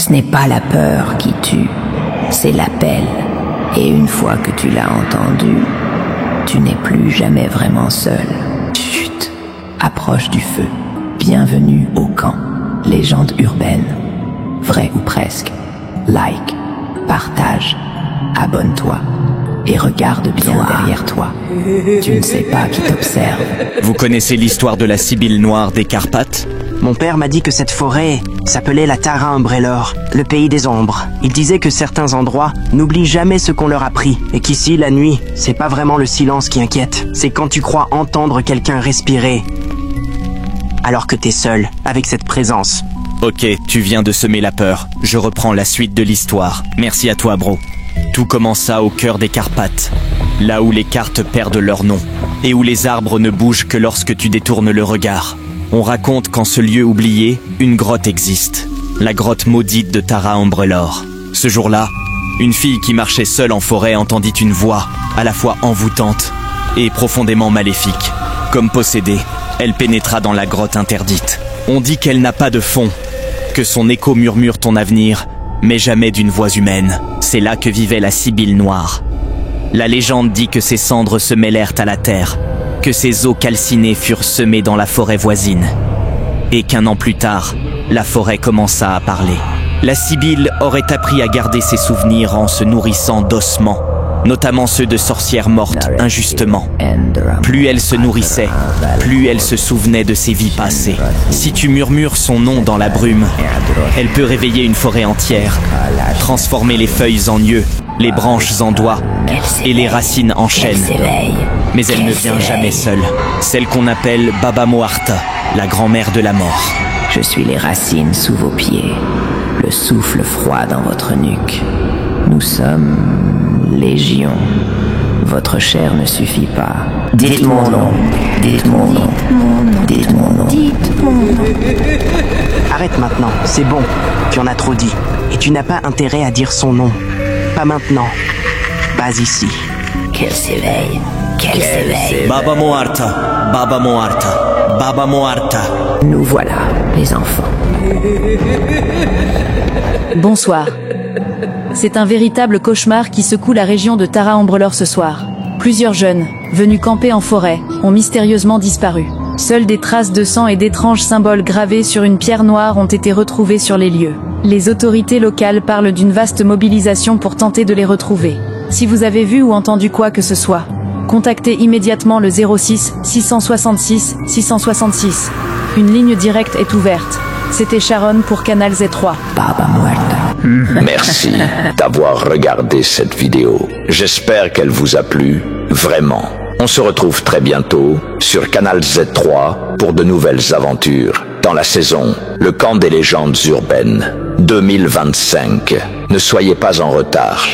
Ce n'est pas la peur qui tue, c'est l'appel. Et une fois que tu l'as entendu, tu n'es plus jamais vraiment seul. Chut, approche du feu. Bienvenue au camp. Légende urbaine. Vrai ou presque. Like, partage, abonne-toi et regarde bien derrière toi. Tu ne sais pas qui t'observe. Vous connaissez l'histoire de la Sibylle noire des Carpates? Mon père m'a dit que cette forêt s'appelait la Tara Umbrelor, le pays des ombres. Il disait que certains endroits n'oublient jamais ce qu'on leur a pris, et qu'ici, la nuit, c'est pas vraiment le silence qui inquiète. C'est quand tu crois entendre quelqu'un respirer, alors que t'es seul, avec cette présence. Ok, tu viens de semer la peur. Je reprends la suite de l'histoire. Merci à toi, bro. Tout commença au cœur des Carpates, là où les cartes perdent leur nom, et où les arbres ne bougent que lorsque tu détournes le regard. On raconte qu'en ce lieu oublié, une grotte existe, la grotte maudite de Tara Umbrelor. Ce jour-là, une fille qui marchait seule en forêt entendit une voix, à la fois envoûtante et profondément maléfique. Comme possédée, elle pénétra dans la grotte interdite. On dit qu'elle n'a pas de fond, que son écho murmure ton avenir, mais jamais d'une voix humaine. C'est là que vivait la Sibylle noire. La légende dit que ses cendres se mêlèrent à la terre, que ses os calcinés furent semés dans la forêt voisine, et qu'un an plus tard, la forêt commença à parler. La Sibylle aurait appris à garder ses souvenirs en se nourrissant d'ossements, notamment ceux de sorcières mortes injustement. Plus elle se nourrissait, plus elle se souvenait de ses vies passées. Si tu murmures son nom dans la brume, elle peut réveiller une forêt entière, transformer les feuilles en yeux, les branches en doigts et les racines en chaînes. Mais elle ne vient jamais seule. Celle qu'on appelle Baba Moarta, la grand-mère de la mort. Je suis les racines sous vos pieds, le souffle froid dans votre nuque. Nous sommes légion. Votre chair ne suffit pas. Dites mon nom, dites mon nom, dites mon nom. Arrête maintenant, c'est bon, tu en as trop dit. Et tu n'as pas intérêt à dire son nom. Pas maintenant, pas ici. Qu'elle s'éveille, qu'elle s'éveille. Baba Moarta, Baba Moarta, Baba Moarta. Nous voilà, les enfants. Bonsoir. C'est un véritable cauchemar qui secoue la région de Tara Umbrelor ce soir. Plusieurs jeunes, venus camper en forêt, ont mystérieusement disparu. Seules des traces de sang et d'étranges symboles gravés sur une pierre noire ont été retrouvés sur les lieux. Les autorités locales parlent d'une vaste mobilisation pour tenter de les retrouver. Si vous avez vu ou entendu quoi que ce soit, contactez immédiatement le 06 666 666. Une ligne directe est ouverte. C'était Sharon pour Canal Z3. Baba Moarta. Merci d'avoir regardé cette vidéo. J'espère qu'elle vous a plu, vraiment. On se retrouve très bientôt sur Canal Z3 pour de nouvelles aventures dans la saison Le Camp des légendes urbaines 2025. Ne soyez pas en retard.